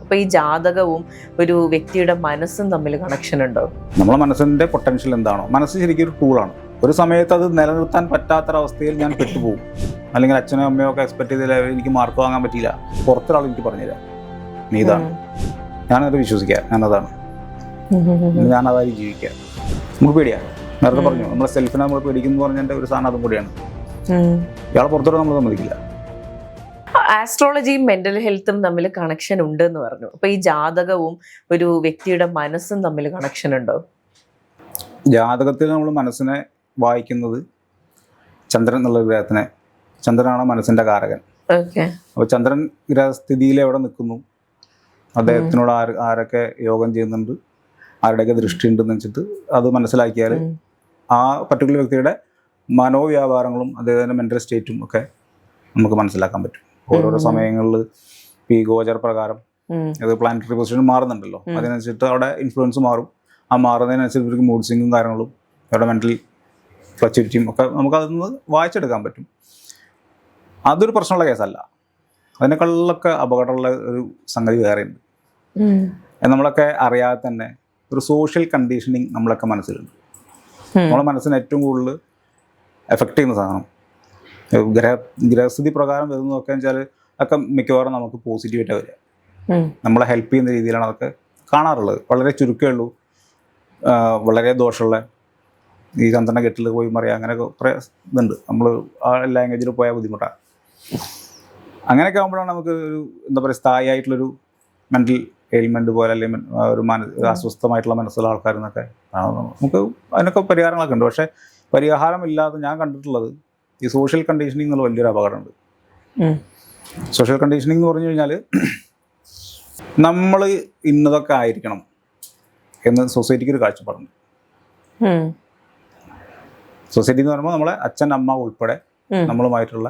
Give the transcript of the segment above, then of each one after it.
അപ്പൊ ഈ ജാതകവും ഒരു വ്യക്തിയുടെ മനസ്സും തമ്മിൽ കണക്ഷൻ ഉണ്ടോ? നമ്മളെ മനസ്സിന്റെ പൊട്ടൻഷ്യൽ എന്താണോ, മനസ്സ് ശരിക്കും ഒരു ടൂളാണ്. ഒരു സമയത്ത് അത് നിലനിർത്താൻ പറ്റാത്തൊരവസ്ഥയിൽ ഞാൻ പെട്ടുപോകും. അല്ലെങ്കിൽ അച്ഛനോ അമ്മയോ ഒക്കെ എക്സ്പെക്ട് ചെയ്ത എനിക്ക് മാർക്ക് വാങ്ങാൻ പറ്റിയില്ല, പുറത്തൊരാൾ എനിക്ക് പറഞ്ഞുതരാം നീ ഇതാണ്, ഞാനത് വിശ്വസിക്കുക, ഞാനതാണ്, ഞാനതായി ജീവിക്കുക. നമുക്ക് പേടിയാ, നേരത്തെ പറഞ്ഞു നമ്മളെ സെൽഫിനെ നമ്മൾ പേടിക്കുന്നു പറഞ്ഞതിന്റെ ഒരു സാധനം അതും കൂടിയാണ്. ഇയാളെ പുറത്തോട്ട് നമ്മൾ സമ്മതിക്കില്ല. ആസ്ട്രോളജിയും മെന്റൽ ഹെൽത്തും തമ്മിൽ കണക്ഷൻ ഉണ്ട് എന്ന് പറഞ്ഞു. അപ്പൊ ഈ ജാതകവും ഒരു വ്യക്തിയുടെ മനസ്സും തമ്മിൽ കണക്ഷൻ ഉണ്ടോ? ജാതകത്തിൽ നമ്മൾ മനസ്സിനെ വായിക്കുന്നത് ചന്ദ്രൻ എന്നുള്ള ഗ്രഹത്തിനെ, ചന്ദ്രനാണ് മനസ്സിന്റെ കാരകൻ. അപ്പോൾ ചന്ദ്രൻ ഗ്രഹസ്ഥിതിയിൽ എവിടെ നിൽക്കുന്നു, അദ്ദേഹത്തിനോട് ആരൊക്കെ യോഗം ചെയ്യുന്നുണ്ട്, ആരുടെയൊക്കെ ദൃഷ്ടി ഉണ്ടെന്ന് വെച്ചിട്ട് അത് മനസ്സിലാക്കിയാൽ ആ പർട്ടിക്കുലർ വ്യക്തിയുടെ മനോവ്യാപാരങ്ങളും അദ്ദേഹത്തിൻ്റെ മെൻ്റൽ സ്റ്റേറ്റും ഒക്കെ നമുക്ക് മനസ്സിലാക്കാൻ പറ്റും. ഓരോരോ സമയങ്ങളിൽ ഈ ഗോചര പ്രകാരം അത് പ്ലാനറ്ററി പൊസിഷൻ മാറുന്നുണ്ടല്ലോ, അതിനനുസരിച്ചിട്ട് അവിടെ ഇൻഫ്ലുവൻസ് മാറും. ആ മാറുന്നതിനനുസരിച്ച് ഇവർക്ക് മൂഡ് സ്വിങ്ങും കാര്യങ്ങളും അവരുടെ മെൻ്റൽ ഫ്ലക്ച്വേറ്റിയും ഒക്കെ നമുക്കതൊന്ന് വായിച്ചെടുക്കാൻ പറ്റും. അതൊരു പ്രശ്നമുള്ള കേസല്ല. അതിനേക്കാളൊക്കെ അപകടമുള്ള ഒരു സംഗതി വേറെയുണ്ട്. നമ്മളൊക്കെ അറിയാതെ തന്നെ ഒരു സോഷ്യൽ കണ്ടീഷനിങ് നമ്മളൊക്കെ മനസ്സിലുണ്ട്. നമ്മളെ മനസ്സിന് ഏറ്റവും കൂടുതൽ എഫക്റ്റ് ചെയ്യുന്ന സാധനം ഗ്രഹസ്ഥിതി പ്രകാരം വരുന്നതൊക്കെ വെച്ചാൽ ഒക്കെ മിക്കവാറും നമുക്ക് പോസിറ്റീവായിട്ട് വരിക, നമ്മളെ ഹെൽപ്പ് ചെയ്യുന്ന രീതിയിലാണ് അതൊക്കെ കാണാറുള്ളത്. വളരെ ചുരുക്കമേ ഉള്ളൂ വളരെ ദോഷമുള്ള ഈ ചന്ദ്രൻ്റെ കെട്ടിൽ പോയി മറിയാം, അങ്ങനെയൊക്കെ കുറേ ഇതുണ്ട്. നമ്മൾ ആ ലാംഗ്വേജിൽ പോയാൽ ബുദ്ധിമുട്ടാണ്. അങ്ങനെയൊക്കെ ആകുമ്പോഴാണ് നമുക്ക് ഒരു എന്താ പറയുക സ്ഥായിയായിട്ടുള്ളൊരു മെൻ്റൽ എയിൽമെൻറ്റ് പോലെ അല്ലെങ്കിൽ ഒരു അസ്വസ്ഥമായിട്ടുള്ള മനസ്സുള്ള ആൾക്കാരെന്നൊക്കെ നമുക്ക് അതിനൊക്കെ പരിഹാരങ്ങളൊക്കെ ഉണ്ട്. പക്ഷേ പരിഹാരമില്ലാതെ ഞാൻ കണ്ടിട്ടുള്ളത് ഈ സോഷ്യൽ കണ്ടീഷനിങ് എന്നുള്ള വലിയൊരു അപകടമുണ്ട്. സോഷ്യൽ കണ്ടീഷനിങ് എന്ന് പറഞ്ഞു കഴിഞ്ഞാൽ നമ്മൾ ഇന്നതൊക്കെ ആയിരിക്കണം എന്ന് സൊസൈറ്റിക്ക് ഒരു കാഴ്ചപ്പാടുണ്ട്. സൊസൈറ്റി എന്ന് പറയുമ്പോൾ നമ്മളെ അച്ഛൻ അമ്മ ഉൾപ്പെടെ നമ്മളുമായിട്ടുള്ള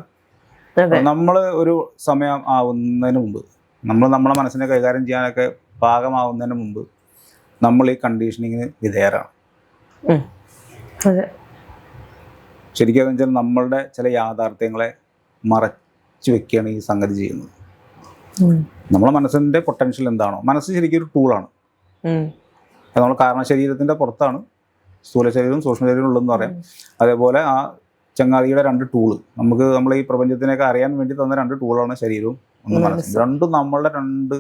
നമ്മൾ ഒരു സമയം ആവുന്നതിന് മുമ്പ്, നമ്മളെ മനസ്സിനെ കൈകാര്യം ചെയ്യാനൊക്കെ പാകമാവുന്നതിന് മുമ്പ് നമ്മൾ ഈ കണ്ടീഷനിങ്ങിന് വിധേയരാണ്. ശരിക്കും അതെന്ന് വെച്ചാൽ നമ്മളുടെ ചില യാഥാർത്ഥ്യങ്ങളെ മറച്ചു വെക്കുകയാണ് ഈ സംഗതി ചെയ്യുന്നത്. നമ്മളെ മനസ്സിൻ്റെ പൊട്ടൻഷ്യൽ എന്താണോ, മനസ്സ് ശരിക്കും ഒരു ടൂളാണ്. നമ്മൾ കാരണ ശരീരത്തിൻ്റെ പുറത്താണ് സ്ഥൂല ശരീരവും സൂക്ഷ്മ ശരീരവും ഉള്ളതെന്ന് പറയാം. അതേപോലെ ആ ചങ്ങാതിയുടെ രണ്ട് ടൂള്, നമുക്ക് നമ്മൾ ഈ പ്രപഞ്ചത്തിനൊക്കെ അറിയാൻ വേണ്ടി തന്ന രണ്ട് ടൂളാണ് ശരീരവും ഒന്ന് മനസ്സും. രണ്ടും നമ്മളുടെ രണ്ട്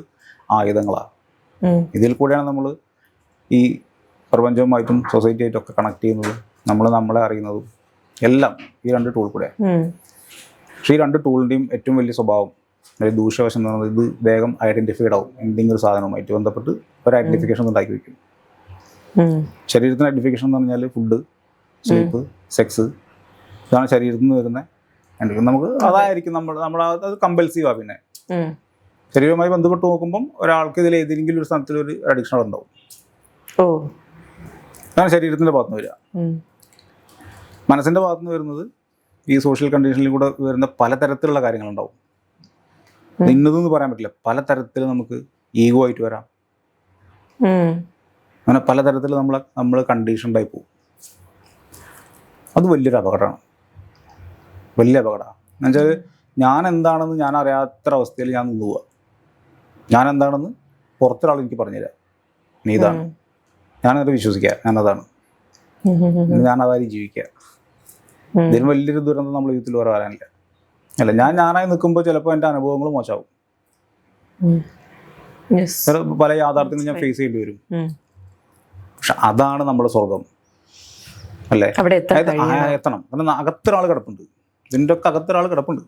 ആയുധങ്ങളാണ്. ഇതിൽ കൂടെയാണ് നമ്മൾ ഈ പ്രപഞ്ചവുമായിട്ടും സൊസൈറ്റി ആയിട്ടും ഒക്കെ കണക്ട് ചെയ്യുന്നതും നമ്മളെ അറിയുന്നതും എല്ലാം ഈ രണ്ട് ടൂൾ കൂടെ. പക്ഷേ ഈ രണ്ട് ടൂളിൻ്റെയും ഏറ്റവും വലിയ സ്വഭാവം, ദൂഷ്യവശം എന്ന് പറയുന്നത്, ഇത് വേഗം ഐഡൻറ്റിഫൈഡ് ആവും. എന്തെങ്കിലും ഒരു സാധനവുമായിട്ട് ബന്ധപ്പെട്ട് ഒരു ഐഡൻറ്റിഫിക്കേഷൻ ഉണ്ടാക്കി വയ്ക്കും. ശരീരത്തിന് ഐഡൻറ്റിഫിക്കേഷൻ എന്ന് പറഞ്ഞാൽ ഫുഡ്, സ്ലീപ്പ്, സെക്സ്, ഇതാണ് ശരീരത്തിൽ നിന്ന് വരുന്ന നമുക്ക് അതായിരിക്കും അത് കമ്പൽസീവാണ്. പിന്നെ ശരീരവുമായി ബന്ധപ്പെട്ട് നോക്കുമ്പം ഒരാൾക്ക് ഇതിൽ ഏതെങ്കിലും ഒരു സ്ഥലത്തിൽ ഒരു അഡിക്ഷൻ ഉണ്ടാവും. അതാണ് ശരീരത്തിൻ്റെ ഭാഗത്തുനിന്ന് വരിക. മനസ്സിൻ്റെ ഭാഗത്തുനിന്ന് വരുന്നത് ഈ സോഷ്യൽ കണ്ടീഷനിൽ കൂടെ വരുന്ന പലതരത്തിലുള്ള കാര്യങ്ങളുണ്ടാവും. ഇന്നതെന്ന് പറയാൻ പറ്റില്ല, പലതരത്തിൽ നമുക്ക് ഈഗോ ആയിട്ട് വരാം. അങ്ങനെ പലതരത്തിൽ നമ്മൾ കണ്ടീഷൻഡായി പോകും. അത് വലിയൊരു അപകടമാണ്, വലിയ അപകടമാണ്. എന്നുവെച്ചാൽ ഞാൻ എന്താണെന്ന് ഞാൻ അറിയാത്തൊരവസ്ഥയിൽ ഞാൻ നിന്ന് പോവുക. ഞാൻ എന്താണെന്ന് പുറത്തൊരാൾ എനിക്ക് പറഞ്ഞുതരാം, നീ ഇതാണ്, ഞാനത് വിശ്വസിക്കുക, ഞാനതാണ്, ഞാനതായി ജീവിക്കുക. ഇതിന് വലിയൊരു ദുരന്തം നമ്മൾ ജീവിതത്തിൽ വേറെ വരാനില്ല. അല്ല, ഞാനായി നിൽക്കുമ്പോൾ ചിലപ്പോൾ എൻ്റെ അനുഭവങ്ങൾ മോശമാവും. പല യാഥാർത്ഥ്യങ്ങളും ഞാൻ ഫേസ് ചെയ്യേണ്ടി വരും. പക്ഷെ അതാണ് നമ്മുടെ സ്വർഗം, അല്ലേ? എത്തണം. കാരണം അകത്തൊരാൾ കിടപ്പുണ്ട്, ഇതിൻ്റെ ഒക്കെ അകത്തൊരാൾ കിടപ്പുണ്ട്.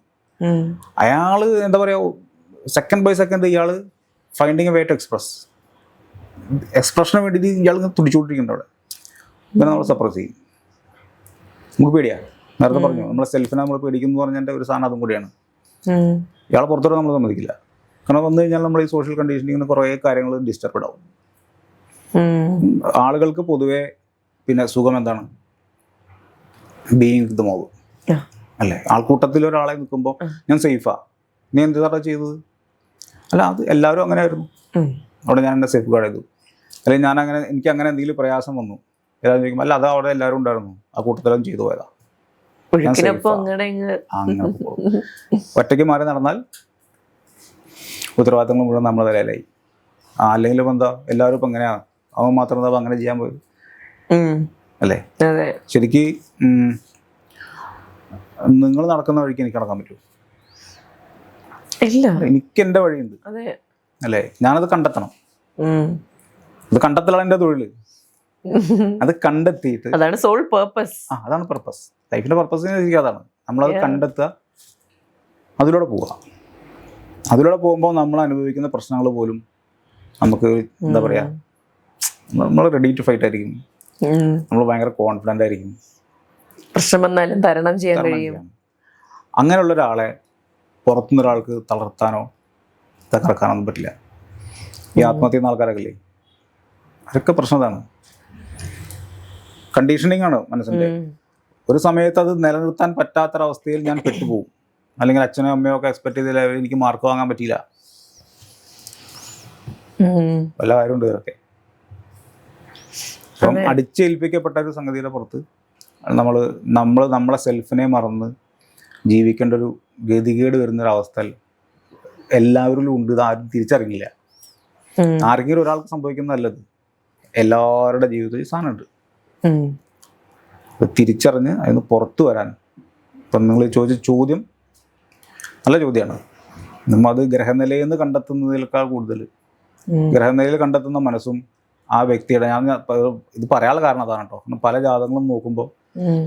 അയാൾ എന്താ പറയുക, സെക്കൻഡ് ബൈ സെക്കൻഡ് ഇയാൾ ഫൈൻഡിങ് എ വേ ടു എക്സ്പ്രഷന് വേണ്ടിയിട്ട് ഇയാൾ തുടിച്ചുകൊണ്ടിരിക്കുന്നുണ്ട് അവിടെ. ഇങ്ങനെ നമ്മൾ സപ്രസ് ചെയ്യും. നമുക്ക് പേടിയാണ്, നേരത്തെ പറഞ്ഞു നമ്മളെ സെൽഫിനെ നമ്മൾ പേടിക്കുന്നു പറഞ്ഞതിൻ്റെ ഒരു സാധനം അതും കൂടിയാണ്. ഇയാളെ പുറത്തോട്ട് നമ്മൾ സമ്മതിക്കില്ല. കാരണം വന്നു കഴിഞ്ഞാൽ നമ്മൾ ഈ സോഷ്യൽ കണ്ടീഷനിങ്ങിന് കുറേ കാര്യങ്ങൾ ഡിസ്റ്റർബഡ് ആവും. ആളുകൾക്ക് പൊതുവെ പിന്നെ സുഖം എന്താണ്, ബീയിങ് വിത്ത് ദ മോബ്, അല്ലേ? ആൾക്കൂട്ടത്തിൽ ഒരാളെ നിൽക്കുമ്പോൾ ഞാൻ സേഫാ, നീ എന്താണ് ചെയ്തത്? അല്ല, അത് എല്ലാവരും അങ്ങനെ ആയിരുന്നു. അവിടെ ഞാൻ എന്നെ സേഫ് ഗാർഡ് ചെയ്തു. അല്ലെങ്കിൽ എനിക്ക് അങ്ങനെ എന്തെങ്കിലും പ്രയാസം വന്നു, എല്ലാവരും ചോദിക്കുമ്പോൾ അല്ല, അത് അവിടെ എല്ലാവരും ഉണ്ടായിരുന്നു, ആ കൂട്ടത്തിലും ചെയ്തു പോയതാ. അങ്ങനെ ഒറ്റയ്ക്ക് മാറി നടന്നാൽ ഉത്തരവാദിത്തങ്ങൾ മുഴുവൻ നമ്മുടെ തലയിലായി. അല്ലെങ്കിൽ ഇപ്പം എന്താ എല്ലാവരും ഇപ്പം എങ്ങനെയാ അവൻ മാത്രം എന്താ അങ്ങനെ ചെയ്യാൻ പോയത് അല്ലേ? ശരിക്ക് നിങ്ങൾ നടക്കുന്ന വഴിക്ക് എനിക്ക് നടക്കാൻ പറ്റുമോ? ഇല്ല, എനിക്ക് എൻ്റെ വഴിയുണ്ട് അല്ലേ? ഞാനത് കണ്ടെത്തണം. അത് കണ്ടെത്തലാണ് എൻ്റെ തൊഴിൽ. അത് കണ്ടെത്തിയിട്ട് അതാണ് സോൾ പർപ്പസ്. അതാണ് പർപ്പസ്. ലൈഫിന്റെ പർപ്പസ് ശരിക്കും അതാണ്. നമ്മളത് കണ്ടെത്തുക, അതിലൂടെ പോവുക. അതിലൂടെ പോകുമ്പോൾ നമ്മൾ അനുഭവിക്കുന്ന പ്രശ്നങ്ങൾ പോലും നമുക്ക് എന്താ പറയാ, നമ്മൾ റെഡി ടു ഫൈറ്റ് ആയിരിക്കും. നമ്മൾ ഭയങ്കര കോൺഫിഡന്റ് ആയിരിക്കും. പ്രശ്നം വന്നാലും തരണം ചെയ്യാൻ കഴിയും. അങ്ങനെയുള്ള ഒരാളെ പുറത്തുനിന്ന് ഒരാൾക്ക് തളർത്താനോ തകർക്കാനൊന്നും പറ്റില്ല. ഈ ആത്മഹത്യ ചെയ്യുന്ന ആൾക്കാരൊക്കെ ഇല്ലേ, അതൊക്കെ പ്രശ്നം ഇതാണ്. കണ്ടീഷനിങ് ആണ് മനസ്സിന്റെ. ഒരു സമയത്ത് അത് നിലനിർത്താൻ പറ്റാത്തൊരവസ്ഥയിൽ ഞാൻ പെട്ടുപോകും. അല്ലെങ്കിൽ അച്ഛനോ അമ്മയോ ഒക്കെ എക്സ്പെക്ട് ചെയ്തില്ല, എനിക്ക് മാർക്ക് വാങ്ങാൻ പറ്റിയില്ല, വല്ല കാര്യമുണ്ട് ഇതൊക്കെ. അപ്പം അടിച്ചേൽപ്പിക്കപ്പെട്ട ഒരു സംഗതിയുടെ പുറത്ത് നമ്മളെ സെൽഫിനെ മറന്ന് ജീവിക്കേണ്ട ഒരു ഗതികേട് വരുന്നൊരവസ്ഥ എല്ലാവരിലും ഉണ്ട്. ഇത് ആരും തിരിച്ചറിയില്ല. ആരെങ്കിലും ഒരാൾക്ക് സംഭവിക്കുന്നതല്ലത്, എല്ലാവരുടെ ജീവിതത്തിൽ സാധനമുണ്ട്. തിരിച്ചറിഞ്ഞ് അതിന് പുറത്തു വരാൻ ഇപ്പം നിങ്ങൾ ചോദിച്ച ചോദ്യം നല്ല ചോദ്യമാണ്. നമ്മൾ അത് ഗ്രഹനിലയിൽ നിന്ന് കണ്ടെത്തുന്നതിനേക്കാൾ കൂടുതൽ ഗ്രഹനിലയിൽ കണ്ടെത്തുന്ന മനസ്സും ആ വ്യക്തിയുടെ, ഞാൻ ഇത് പറയാനുള്ള കാരണം അതാണ് കേട്ടോ. പല ജാതകങ്ങളും നോക്കുമ്പോൾ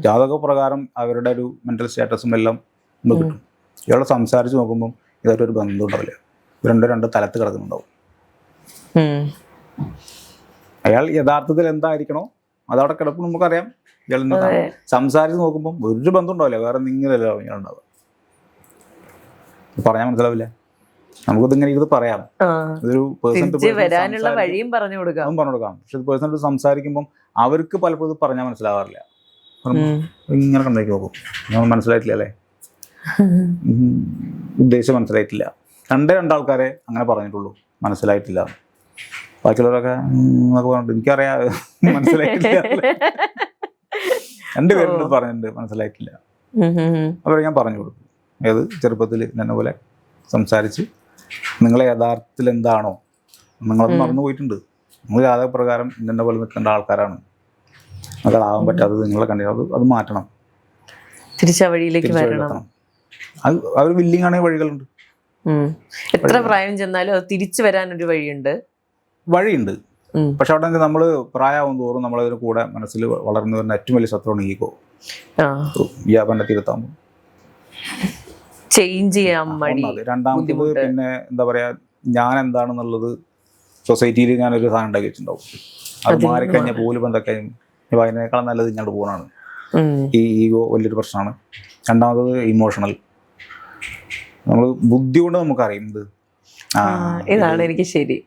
ജാതക പ്രകാരം അവരുടെ ഒരു മെന്റൽ സ്റ്റാറ്റസും എല്ലാം നമുക്ക് കിട്ടും. ഇയാളെ സംസാരിച്ച് നോക്കുമ്പോൾ ഇതായിട്ടൊരു ബന്ധം ഉണ്ടാവില്ല. രണ്ട് തലത്ത് കിടക്കുന്നുണ്ടാവും. അയാൾ യഥാർത്ഥത്തിൽ എന്തായിരിക്കണോ അതവിടെ കിടക്കും, നമുക്കറിയാം. ഇയാൾ സംസാരിച്ച് നോക്കുമ്പോൾ ഒരു ബന്ധം ഉണ്ടാവില്ല, വേറെ എന്തെങ്കിലല്ലോ ഇയാളുണ്ടാവുക. പറഞ്ഞാൽ മനസ്സിലാവില്ല. നമുക്കിതിങ്ങനെ ഇത് പറയാം, ഇതൊരു വഴിയും പറഞ്ഞു കൊടുക്കാം. പക്ഷെ പേഴ്സൺ സംസാരിക്കുമ്പോൾ അവർക്ക് പലപ്പോഴും പറഞ്ഞാൽ മനസ്സിലാവാറില്ല. ഇങ്ങനെ കണ്ടേക്ക് നോക്കും, നമ്മൾ മനസ്സിലായിട്ടില്ല അല്ലേ, ഉദ്ദേശം മനസ്സിലായിട്ടില്ല. രണ്ടാൾക്കാരെ അങ്ങനെ പറഞ്ഞിട്ടുള്ളൂ, മനസ്സിലായിട്ടില്ല. ബാക്കിയുള്ളവരൊക്കെ എനിക്കറിയാം മനസ്സിലായിട്ടില്ല. രണ്ടുപേരും പറഞ്ഞിട്ടുണ്ട് മനസ്സിലായിട്ടില്ല. അവരെ ഞാൻ പറഞ്ഞു കൊടുക്കും. ഏത് ചെറുപ്പത്തിൽ എന്നെ പോലെ സംസാരിച്ച് നിങ്ങളെ യഥാർത്ഥത്തിൽ എന്താണോ നിങ്ങളത് മറന്നു പോയിട്ടുണ്ട്. നിങ്ങൾ ജാതകപ്രകാരം ഇന്നെ പോലെ നിൽക്കേണ്ട ആൾക്കാരാണ്. അതാവാൻ പറ്റാത്തത് നിങ്ങളെ കണ്ടത് അത് മാറ്റണം, തിരിച്ചാ വഴിയിലേക്ക് വരണം. അത് അവർ വില്ലിങ് ആണെങ്കിൽ വഴികളുണ്ട്. എത്ര പ്രായം ചെന്നാലും അത് തിരിച്ചു വരാനൊരു വഴിയുണ്ട്. പക്ഷെ അവിടെ നമ്മൾ പ്രായമാവും തോറും നമ്മളതിന് കൂടെ മനസ്സിൽ വളർന്നു വരുന്ന ഏറ്റവും വലിയ ശത്രുവാണ് ഈഗോ. വ്യാപന തീരത്താകുമ്പോൾ ചേഞ്ച് ചെയ്യാൻ മടി. രണ്ടാമത് പിന്നെ എന്താ പറയാ, ഞാൻ എന്താണെന്നുള്ളത് സൊസൈറ്റിയിൽ ഞാനൊരു സാധനം ഉണ്ടാക്കി വെച്ചിട്ടുണ്ടാവും. അത് മാറിക്കഴിഞ്ഞാൽ പോലും എന്തൊക്കെ അതിനേക്കാളും നല്ലത് ഇങ്ങോട്ട് പോകണമാണ്. ഈ ഈഗോ വലിയൊരു പ്രശ്നമാണ്. രണ്ടാമത് ഇമോഷണൽ. നമ്മൾ ബുദ്ധി കൊണ്ട് നമുക്കറിയും ഇതാണ് എനിക്ക് ശരി,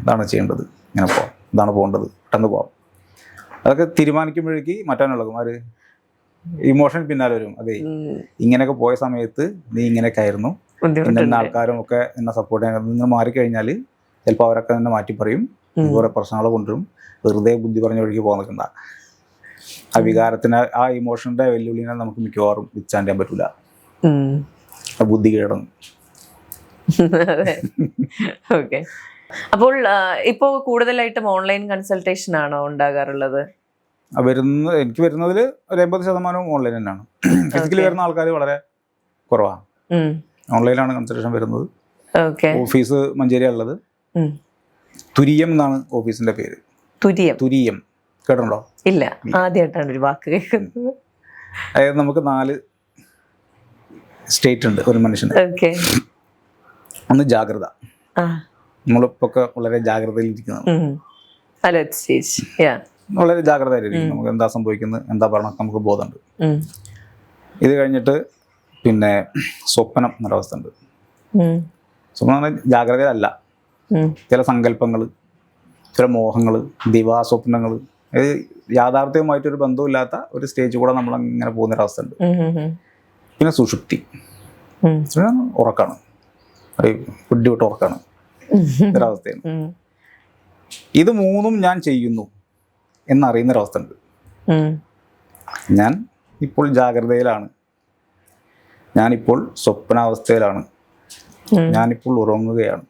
ഇതാണ് ചെയ്യേണ്ടത്, ഇങ്ങനെ പോവാം, ഇതാണ് പോകേണ്ടത്, പെട്ടെന്ന് പോവാം. അതൊക്കെ തീരുമാനിക്കുമ്പോഴേക്ക് മറ്റാനുള്ളതും ആര് ഇമോഷൻ പിന്നാലെ വരും. അതെ, ഇങ്ങനെയൊക്കെ പോയ സമയത്ത് നീ ഇങ്ങനെയൊക്കെ ആയിരുന്നു, ഇന്ന ആൾക്കാരും ഒക്കെ എന്നെ സപ്പോർട്ട് ചെയ്യാൻ, നിങ്ങൾ മാറിക്കഴിഞ്ഞാൽ ചിലപ്പോൾ അവരൊക്കെ തന്നെ മാറ്റി പറയും, കുറേ പ്രശ്നങ്ങൾ കൊണ്ടുവരും. വെറുതെ ബുദ്ധി പറഞ്ഞ വഴിക്ക് പോകാൻ നിൽക്കണ്ട. ആ വികാരത്തിന്, ആ ഇമോഷന്റെ വെല്ലുവിളിനെ നമുക്ക് മിക്കവാറും വിച്ചാൻ ചെയ്യാൻ പറ്റൂല. ബുദ്ധി കീഴടങ്ങും. ഓക്കെ. അപ്പോൾ ഇപ്പോൾ കൂടുതലായിട്ടും ഓൺലൈൻ കൺസൾട്ടേഷൻ ആണോ ഉണ്ടാകാറുള്ളത്? എനിക്ക് വരുന്നതിൽ ഒരു 80% ഓൺലൈൻ തന്നെയാണ്. ഫിസിക്കലി വരുന്ന ആൾക്കാർ വളരെ കുറവാണ്. ഓൺലൈനാണ് കൺസൾട്ടേഷൻ വരുന്നത്. ഓഫീസ് മഞ്ചേരിയുള്ളത്. തുരിയം എന്നാണ് ഓഫീസിന്റെ പേര്. തുരിയം കേട്ടിട്ടുണ്ടോ? ഇല്ല, ആദ്യമായിട്ടാണ് ഒരു വാക്ക് കേൾക്കുന്നത്. അതായത് നമുക്ക് 4 സ്റ്റേറ്റ് ഉണ്ട് ഒരു മനുഷ്യന്. ഒന്ന് ജാഗ്രത, നമ്മളിപ്പോ വളരെ ജാഗ്രതയിൽ ഇരിക്കുന്നതാണ്. വളരെ ജാഗ്രത ആയിരിക്കും. നമുക്ക് എന്താ സംഭവിക്കുന്നത്, എന്താ പറയണം, നമുക്ക് ബോധമുണ്ട്. ഇത് കഴിഞ്ഞിട്ട് പിന്നെ സ്വപ്നം എന്നൊരവസ്ഥ ഉണ്ട്. സ്വപ്നം പറഞ്ഞാൽ ജാഗ്രതയല്ല, ചില സങ്കല്പങ്ങൾ, ചില മോഹങ്ങൾ, ദിവാസ്വപ്നങ്ങൾ, അത് യാഥാർത്ഥ്യവുമായിട്ടൊരു ബന്ധമില്ലാത്ത ഒരു സ്റ്റേജ് കൂടെ നമ്മൾ അങ്ങനെ പോകുന്നൊരവസ്ഥ ഉണ്ട്. പിന്നെ സുഷുപ്തി, ഉറക്കാണ്, ഫുഡ് വിട്ട് ഉറക്കാണ് ഒരവസ്ഥയാണ്. ഇത് 3 ഞാൻ ചെയ്യുന്നു എന്നറിയുന്നൊരവസ്ഥ ഉണ്ട്. ഞാൻ ഇപ്പോൾ ജാഗ്രതയിലാണ്, ഞാനിപ്പോൾ സ്വപ്നാവസ്ഥയിലാണ്, ഞാനിപ്പോൾ ഉറങ്ങുകയാണ്.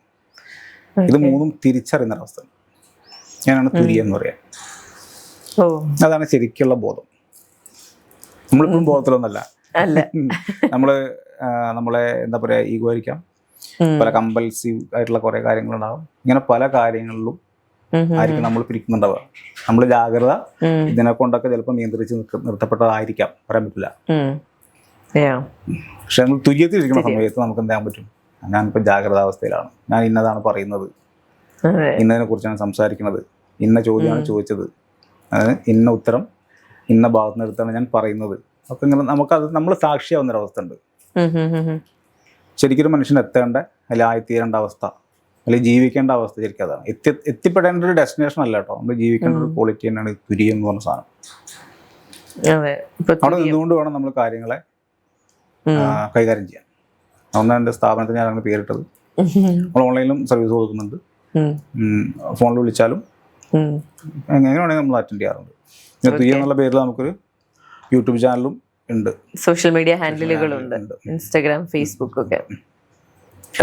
ഇത് മൂന്നും തിരിച്ചറിയുന്ന ഒരവസ്ഥ. ഞാനാണ് തുര്യ എന്ന് പറയാം. അതാണ് ശരിക്കുള്ള ബോധം. നമ്മളിപ്പോഴും ബോധത്തിലൊന്നല്ല. നമ്മളെ എന്താ പറയാ, ഈഗോ ആയിരിക്കാം, പല കമ്പൽസീവ് ആയിട്ടുള്ള കുറെ കാര്യങ്ങളുണ്ടാവും. ഇങ്ങനെ പല കാര്യങ്ങളിലും ആയിരിക്കും നമ്മൾ പിരിക്കുന്നുണ്ടാവുക. നമ്മൾ ജാഗ്രത ഇതിനെ കൊണ്ടൊക്കെ ചിലപ്പോൾ നിയന്ത്രിച്ച് നിർത്തപ്പെട്ടതായിരിക്കാം, പറയാൻ പറ്റില്ല. പക്ഷെ നമ്മൾ തുര്യത്തിലിരിക്കുന്ന സമയത്ത് നമുക്ക് എന്ത് ചെയ്യാൻ പറ്റും? ഞാനിപ്പോൾ ജാഗ്രതാവസ്ഥയിലാണ്, ഞാൻ ഇന്നതാണ് പറയുന്നത്, ഇന്നതിനെ കുറിച്ചാണ് സംസാരിക്കുന്നത്, ഇന്ന ചോദ്യമാണ് ചോദിച്ചത്, ഇന്ന ഉത്തരം ഇന്ന ഭാഗത്ത് നിന്നെടുത്താണ് ഞാൻ പറയുന്നത്. ഒക്കെ ഇങ്ങനെ നമുക്കത് നമ്മൾ സാക്ഷിയാവുന്നൊരവസ്ഥ ഉണ്ട്. ശരിക്കും മനുഷ്യൻ എത്തേണ്ട അല്ലെങ്കിൽ ആയിത്തീരേണ്ട അവസ്ഥ അല്ലെങ്കിൽ ജീവിക്കേണ്ട അവസ്ഥ ശരിക്കും അതാണ്. എത്തിപ്പെടേണ്ട ഒരു ഡെസ്റ്റിനേഷൻ അല്ല കേട്ടോ, നമ്മൾ ജീവിക്കേണ്ട ഒരു ക്വാളിറ്റി തന്നെയാണ് തുര്യം എന്ന് പറഞ്ഞ സാധനം. അവിടെ നിന്നുകൊണ്ട് വേണം നമ്മൾ കാര്യങ്ങളെ കൈകാര്യം ചെയ്യാൻ. അതുകൊണ്ടാണ് എൻ്റെ സ്ഥാപനത്തിന് ഞാൻ അങ്ങനെ പേരിട്ടത്. നമ്മൾ ഓൺലൈനിലും സർവീസ് കൊടുക്കുന്നുണ്ട്, ഫോണിൽ വിളിച്ചാലും എങ്ങനെ വേണമെങ്കിൽ നമ്മൾ അറ്റൻഡ് ചെയ്യാറുണ്ട്. തുര്യം എന്നുള്ള പേരിൽ നമുക്കൊരു യൂട്യൂബ് ചാനലും ഉണ്ട്, സോഷ്യൽ മീഡിയ ഹാൻഡിലുകളുണ്ട്, ഇൻസ്റ്റാഗ്രാം, ഫേസ്ബുക്ക് ഒക്കെ.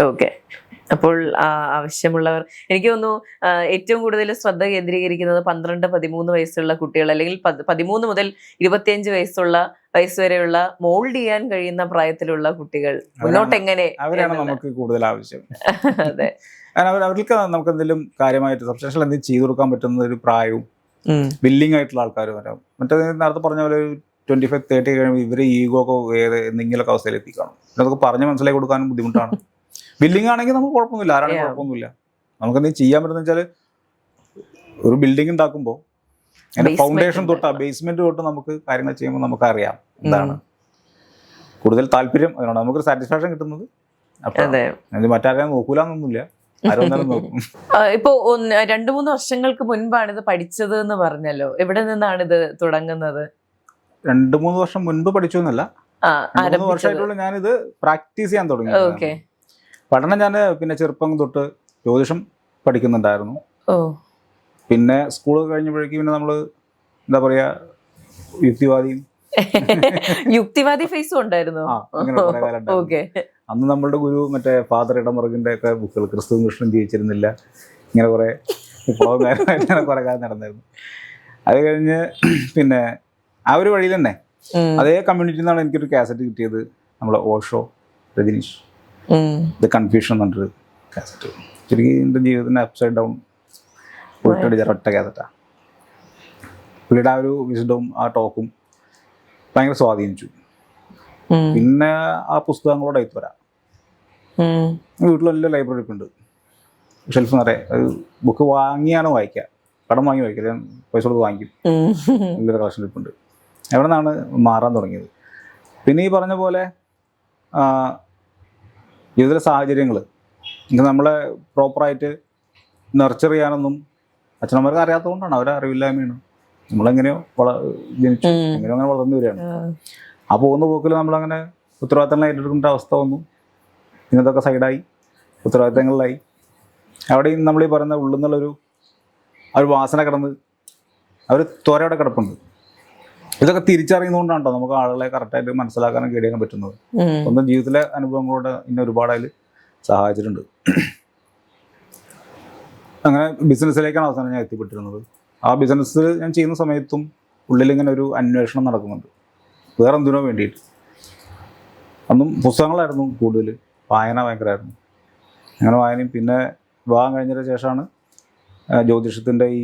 ഓക്കെ. അപ്പോൾ ആവശ്യമുള്ളവർ, എനിക്ക് തോന്നുന്നു ഏറ്റവും കൂടുതൽ ശ്രദ്ധ കേന്ദ്രീകരിക്കുന്നത് 12-13 വയസ്സുള്ള കുട്ടികൾ, അല്ലെങ്കിൽ 13 മുതൽ 25 വയസ്സ് വരെയുള്ള മോൾഡ് ചെയ്യാൻ കഴിയുന്ന പ്രായത്തിലുള്ള കുട്ടികൾ മുന്നോട്ട് എങ്ങനെ, അവരാണ് നമുക്ക് കൂടുതൽ ആവശ്യം. അതെ, അവർക്ക് നമുക്ക് എന്തെങ്കിലും കാര്യമായിട്ട് സബ്സ്റ്റാൻഷ്യൽ എന്തെങ്കിലും ചെയ്തു കൊടുക്കാൻ പറ്റുന്ന ഒരു പ്രായവും വില്ലിങ് ആയിട്ടുള്ള ആൾക്കാർ വരാം. മറ്റേ നേരത്തെ പറഞ്ഞ പോലെ 25-30 കഴിയുമ്പോൾ ഇവര് ഈഗോ ഒക്കെ എന്തെങ്കിലുമൊക്കെ അവസ്ഥയിൽ എത്തിക്കണം. അതൊക്കെ പറഞ്ഞ് മനസ്സിലാക്കി കൊടുക്കാനും ബുദ്ധിമുട്ടാണ്. ബിൽഡിംഗ് ആണെങ്കിൽ നമുക്ക് കുഴപ്പമൊന്നുമില്ല, ആരാണെങ്കിൽ കുഴപ്പമൊന്നുമില്ല. നമുക്ക് എന്തെങ്കിലും ചെയ്യാൻ പറ്റുന്ന വെച്ചാൽ ഒരു ബിൽഡിംഗ് ഉണ്ടാക്കുമ്പോൾ അതിന്റെ ഫൗണ്ടേഷൻ തൊട്ട് ബേസ്മെന്റ് തൊട്ട് നമുക്ക് കാര്യങ്ങൾ ചെയ്യുമ്പോൾ നമുക്ക് അറിയാം എന്താണ് കൂടുതൽ താല്പര്യം, അതിനോട് നമുക്കൊരു സാറ്റിസ്ഫാക്ഷൻ കിട്ടുന്നത്. അപ്പോൾ മറ്റാരെയും നോക്കൂലെന്നൊന്നുമില്ല, ആരോന്നാലും നോക്കും. ഇപ്പൊ 2-3 വർഷങ്ങൾക്ക് മുൻപാണ് ഇത് പഠിച്ചത് എന്ന് പറഞ്ഞല്ലോ, എവിടെ നിന്നാണ് ഇത് തുടങ്ങുന്നത്? 2-3 വർഷം മുൻപ് പഠിച്ചു എന്നല്ല, 3 വർഷമായിട്ടുള്ള ഞാനിത് പ്രാക്ടീസ് ചെയ്യാൻ തുടങ്ങി. പഠനം ഞാൻ പിന്നെ ചെറുപ്പം തൊട്ട് ജ്യോതിഷം പഠിക്കുന്നുണ്ടായിരുന്നു. പിന്നെ സ്കൂൾ കഴിഞ്ഞപ്പോഴേക്കും പിന്നെ നമ്മള് എന്താ പറയാ, യുക്തിവാദി ഫേസും ഉണ്ടായിരുന്നു. അന്ന് നമ്മളുടെ ഗുരു മറ്റേ ഫാദർ ഇടമുറകിന്റെ ഒക്കെ ബുക്കുകൾ, ക്രിസ്തു കൃഷ്ണൻ ജീവിച്ചിരുന്നില്ല, ഇങ്ങനെ കുറെ വിപ്ലവകാരനായിട്ട് കുറെ കാലം നടന്നായിരുന്നു. അത് കഴിഞ്ഞ് പിന്നെ ആ ഒരു വഴിയിൽ തന്നെ അതേ കമ്മ്യൂണിറ്റിയിൽ നിന്നാണ് എനിക്കൊരു കാസറ്റ് കിട്ടിയത്, നമ്മളെ ഓഷോ, രജനീഷ്, ദ കൺഫ്യൂഷൻ എന്ന് പറഞ്ഞൊരു കാസറ്റ്. ശരിക്കും എൻ്റെ ജീവിതത്തിന് അപ്സൈഡ് ഡൗൺ ഉൾട്ടടിച്ച ഒറ്റ കാസറ്റാ. പുള്ളിയുടെ ആ ഒരു വിസ്ഡവും ആ ടോക്കും ഭയങ്കര സ്വാധീനിച്ചു. പിന്നെ ആ പുസ്തകങ്ങളോട് ആയിട്ട് വരാം. വീട്ടിലെല്ലാം ലൈബ്രറി ഉണ്ട്, ഷെൽഫ് നിറയെ. ബുക്ക് വാങ്ങിയാണ് വായിക്കുക, കടം വാങ്ങി വായിക്കുക, ഞാൻ പൈസ കൊടുത്ത് വാങ്ങിക്കും. നല്ലൊരു കളക്ഷൻ ഇപ്പുണ്ട്. എവിടെ നിന്നാണ് മാറാൻ തുടങ്ങിയത്? പിന്നെ ഈ പറഞ്ഞ പോലെ ജീവിതത്തിലെ സാഹചര്യങ്ങൾ നമ്മളെ പ്രോപ്പറായിട്ട് നർച്ചർ ചെയ്യാനൊന്നും അച്ഛനമ്മമാർക്ക് അറിയാത്തതുകൊണ്ടാണ്, അവരെ അറിവില്ലായ്മയാണ്. നമ്മളെങ്ങനെയോ ജനിച്ചു, എങ്ങനെയോ അങ്ങനെ വളർന്നു വരികയാണ്. ആ പോകുന്ന പോക്കിൽ നമ്മളങ്ങനെ ഉത്തരവാദിത്തങ്ങൾ ഏറ്റെടുക്കേണ്ട അവസ്ഥ വന്നു. ഇന്നതൊക്കെ സൈഡായി, ഉത്തരവാദിത്തങ്ങളിലായി. അവിടെയും നമ്മൾ ഈ പറയുന്ന ഉള്ളിൽ നിന്നുള്ളൊരു ഒരു വാസന കിടന്ന് അവർ ത്വരയുടെ കിടപ്പുണ്ട്. ഇതൊക്കെ തിരിച്ചറിയുന്നതുകൊണ്ടാണ് കേട്ടോ നമുക്ക് ആളുകളെ കറക്റ്റായിട്ട് മനസ്സിലാക്കാനും കേടിയാൻ പറ്റുന്നത്. സ്വന്തം ജീവിതത്തിലെ അനുഭവങ്ങളോട് ഇന്നെ ഒരുപാട് അതിൽ സഹായിച്ചിട്ടുണ്ട്. അങ്ങനെ ബിസിനസ്സിലേക്കാണ് അവസാനം ഞാൻ എത്തിപ്പെട്ടിരുന്നത്. ആ ബിസിനസ് ഞാൻ ചെയ്യുന്ന സമയത്തും ഉള്ളിലിങ്ങനെ ഒരു അന്വേഷണം നടക്കുന്നുണ്ട്, വേറെ എന്തിനോ വേണ്ടിയിട്ട്. അന്നും പുസ്തകങ്ങളായിരുന്നു കൂടുതൽ, വായന ഭയങ്കരമായിരുന്നു. അങ്ങനെ വായനയും പിന്നെ വിവാഹം കഴിഞ്ഞതിന് ശേഷമാണ് ജ്യോതിഷത്തിൻ്റെ ഈ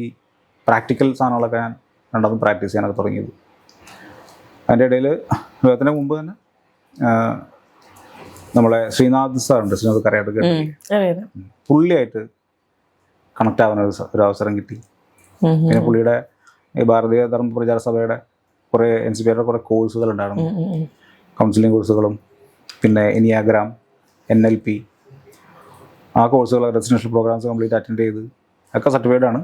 പ്രാക്ടിക്കൽ സാധനങ്ങളൊക്കെ ഞാൻ രണ്ടാമതും പ്രാക്ടീസ് ചെയ്യാനൊക്കെ തുടങ്ങിയത്. അതിൻ്റെ ഇടയിൽ വിവാഹത്തിന് മുമ്പ് തന്നെ നമ്മളെ ശ്രീനാഥ് സാറുണ്ട്, ശ്രീനാഥ് കരയാട്ട് കേട്ടില്ലേ, പുള്ളിയായിട്ട് കണക്ട് ആവാൻ ഒരു അവസരം കിട്ടി. പിന്നെ പുള്ളിയുടെ ഈ ഭാരതീയ ധർമ്മ പ്രചാര സഭയുടെ കുറേ NCPയുടെ കുറേ കോഴ്സുകൾ ഉണ്ടായിരുന്നു, കൗൺസിലിംഗ് കോഴ്സുകളും പിന്നെ എനിയാഗ്രാം, NLP, ആ കോഴ്സുകൾ റെസിഡൻഷ്യൽ പ്രോഗ്രാംസ് കംപ്ലീറ്റ് അറ്റൻഡ് ചെയ്ത് ഒക്കെ സർട്ടിഫൈഡ് ആണ്.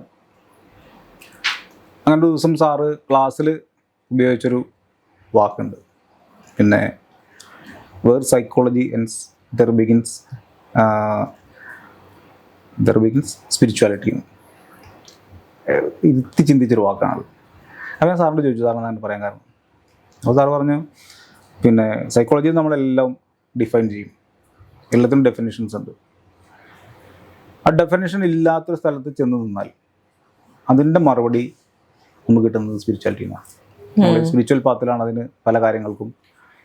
അങ്ങനെ ഒരു ദിവസം സാറ് ക്ലാസ്സിൽ ഉപയോഗിച്ചൊരു വാക്കുണ്ട്, പിന്നെ where psychology ends there begins spirituality. ഇരുത്തി ചിന്തിച്ചൊരു വാക്കാണത്. അപ്പോൾ ഞാൻ സാറിനോട് ചോദിച്ചു, സാറിന് ഞാൻ പറയാൻ കാരണം. അപ്പോൾ സാറ് പറഞ്ഞു, പിന്നെ സൈക്കോളജി നമ്മളെല്ലാം ഡിഫൈൻ ചെയ്യും, എല്ലാത്തിനും ഡെഫിനിഷൻസ് ഉണ്ട്. ആ ഡെഫിനേഷൻ ഇല്ലാത്തൊരു സ്ഥലത്ത് ചെന്ന് നിന്നാൽ അതിൻ്റെ മറുപടി നമുക്ക് കിട്ടുന്നത് സ്പിരിച്വാലിറ്റിയാണ്. സ്പിരിച്വൽ പാത്തിലാണ് അതിന് പല കാര്യങ്ങൾക്കും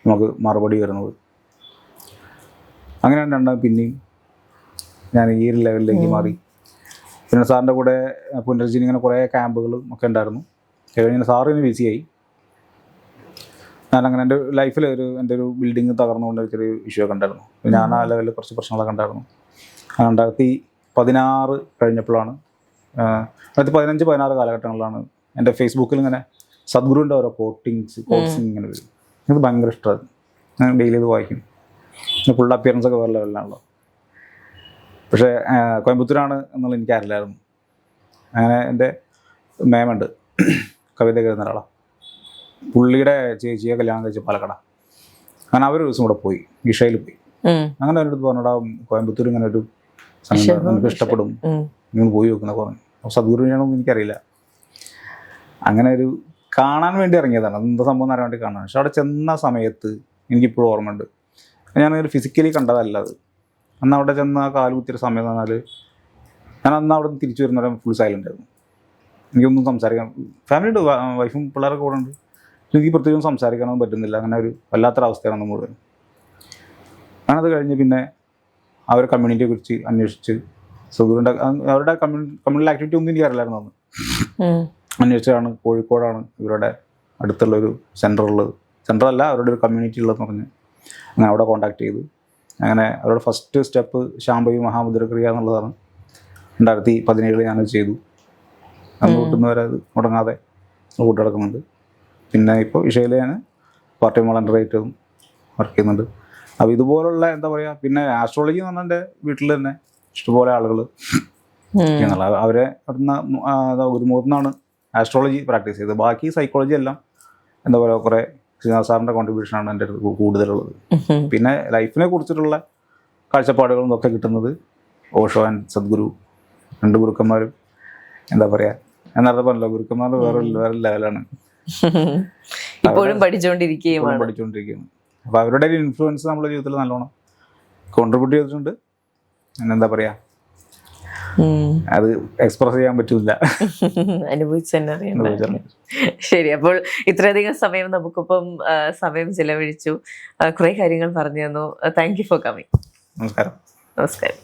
നമുക്ക് മറുപടി വരുന്നത്. അങ്ങനെയാണ് പിന്നെയും ഞാൻ ഈ ഒരു ലെവലിലേക്ക് മാറി. പിന്നെ സാറിൻ്റെ കൂടെ പുനർജീവൻ ഇങ്ങനെ കുറേ ക്യാമ്പുകളും ഒക്കെ ഉണ്ടായിരുന്നു. കഴിഞ്ഞ സാറിന് ബിസിയായി. ഞാനങ്ങനെ എൻ്റെ ലൈഫിൽ എൻ്റെ ഒരു ബിൽഡിങ് തകർന്നുകൊണ്ട് ചെറിയ ഇഷ്യൂ ഒക്കെ ഉണ്ടായിരുന്നു. ഞാൻ ആ ലെവലിൽ കുറച്ച് പ്രശ്നങ്ങളൊക്കെ ഉണ്ടായിരുന്നു. 2016 കഴിഞ്ഞപ്പോഴാണ് 2015-16 കാലഘട്ടങ്ങളിലാണ് എൻ്റെ ഫേസ്ബുക്കിൽ ഇങ്ങനെ സദ്ഗുരുവിൻ്റെ ഓരോ കോട്ട്സിങ് ഇങ്ങനെ വരും. ഇത് ഭയങ്കര ഇഷ്ടമാണ്. ഞാൻ ഡെയിലി ഇത് വായിക്കും. ഫുൾ അപ്പിയറൻസ് ഒക്കെ വേറെ ലെവലിലാണല്ലോ. പക്ഷേ കോയമ്പത്തൂരാണ് എന്നുള്ള എനിക്കറിയില്ലായിരുന്നു. അങ്ങനെ എൻ്റെ മേമുണ്ട്, കവിത എഴുതുന്ന ഒരാളാണ്. പുള്ളിയുടെ ചേച്ചിയെ കല്യാണം കഴിച്ച പാലക്കാട്. അങ്ങനെ അവരൊരു ദിവസം കൂടെ പോയി, ഇഷയിൽ പോയി. അങ്ങനെ എൻ്റെ അടുത്ത് പറഞ്ഞടാ കോയമ്പത്തൂർ ഇങ്ങനെ ഒരു സംഗീതം എനിക്ക് ഇഷ്ടപ്പെടും, നിങ്ങൾ പോയി നോക്കുന്നൊക്കെ പറഞ്ഞു. അപ്പോൾ സദ്ഗുരുവിനാണെന്ന് എനിക്കറിയില്ല. അങ്ങനെ ഒരു കാണാൻ വേണ്ടി ഇറങ്ങിയതാണ്. അതെന്താ സംഭവം എന്ന് അറിയാൻ വേണ്ടി കാണാൻ. പക്ഷെ അവിടെ ചെന്ന സമയത്ത് എനിക്കിപ്പോഴും ഓർമ്മയുണ്ട്. ഞാനൊരു ഫിസിക്കലി കണ്ടതല്ല അത്. അന്ന് അവിടെ ചെന്ന കാലുകുത്തിയൊരു സമയം എന്ന് പറഞ്ഞാൽ ഞാൻ അന്ന് അവിടെ നിന്ന് തിരിച്ചു വരുന്നവരെ ഫുൾ സൈലൻ്റ് ആയിരുന്നു. എനിക്കൊന്നും സംസാരിക്കാൻ, ഫാമിലിയുണ്ട്, വൈഫും പിള്ളേരൊക്കെ കൂടെ ഉണ്ട്. എനിക്ക് പ്രത്യേകം സംസാരിക്കാനൊന്നും പറ്റുന്നില്ല. അങ്ങനെ ഒരു വല്ലാത്തൊരവസ്ഥയാണ് മുഴുവൻ. അങ്ങനത് കഴിഞ്ഞ് പിന്നെ അവർ കമ്മ്യൂണിറ്റിയെ കുറിച്ച് അന്വേഷിച്ച് സുഗുരുവിൻ്റെ അവരുടെ കമ്മ്യൂണൽ ആക്ടിവിറ്റി ഒന്നും എനിക്കറിയില്ലായിരുന്നു. അന്ന് അന്വേഷിച്ചാണ് കോഴിക്കോടാണ് ഇവരുടെ അടുത്തുള്ളൊരു സെൻറ്ററല്ല അവരുടെ ഒരു കമ്മ്യൂണിറ്റി ഉള്ളതെന്ന് പറഞ്ഞ് അങ്ങനെ അവിടെ കോൺടാക്ട് ചെയ്തു. അങ്ങനെ അവരുടെ ഫസ്റ്റ് സ്റ്റെപ്പ് ശാംഭവി മഹാമുദ്രക്രിയ എന്നുള്ളതാണ്. 2017 ഞാനത് ചെയ്തു. അന്ന് കൂട്ടുന്നവരെ അത് മുടങ്ങാതെ കൂട്ടി നടക്കുന്നുണ്ട്. പിന്നെ ഇപ്പോൾ ഇഷയിൽ ഞാൻ പാർട്ട് ടൈം വോളണ്ടറായിട്ടും വർക്ക് ചെയ്യുന്നുണ്ട്. അപ്പോൾ ഇതുപോലുള്ള എന്താ പറയുക, പിന്നെ ആസ്ട്രോളജി എന്ന് പറഞ്ഞാൽ എൻ്റെ വീട്ടിൽ തന്നെ ഇഷ്ടംപോലെ ആളുകൾ ചെയ്യുന്നുള്ള അവരെ അവിടുന്ന് ഗുരുമുഖത്തുനിന്നാണ് ആസ്ട്രോളജി പ്രാക്ടീസ് ചെയ്തത്. ബാക്കി സൈക്കോളജി എല്ലാം എന്താ പറയുക കുറേ ശ്രീനാഥ് സാറിൻ്റെ കോൺട്രിബ്യൂഷനാണ് എൻ്റെ അടുത്ത് കൂടുതലുള്ളത്. പിന്നെ ലൈഫിനെ കുറിച്ചിട്ടുള്ള കാഴ്ചപ്പാടുകളും ഒക്കെ കിട്ടുന്നത് ഓഷോ ആൻഡ് സദ്ഗുരു, 2 ഗുരുക്കന്മാരും എന്താ പറയുക, ഞാൻ നേരത്തെ പറഞ്ഞല്ലോ ഗുരുക്കന്മാർ വേറെ ലെവലാണ്. ഇപ്പോഴും പഠിച്ചുകൊണ്ടിരിക്കുകയാണ്. അപ്പോൾ അവരുടെ ഒരു ഇൻഫ്ലുവൻസ് നമ്മുടെ ജീവിതത്തിൽ നല്ലോണം കോൺട്രിബ്യൂട്ട് ചെയ്തിട്ടുണ്ട്. എന്താ പറയുക, അത് എക്സ്പ്രസ് ചെയ്യാൻ പറ്റില്ല, അനുഭവിച്ചു തന്നെ അറിയാം. ശരി, അപ്പോൾ ഇത്രയധികം സമയം നമുക്കിപ്പം സമയം ചിലവഴിച്ചു, കുറെ കാര്യങ്ങൾ പറഞ്ഞു തന്നു. Thank you for coming. നമസ്കാരം.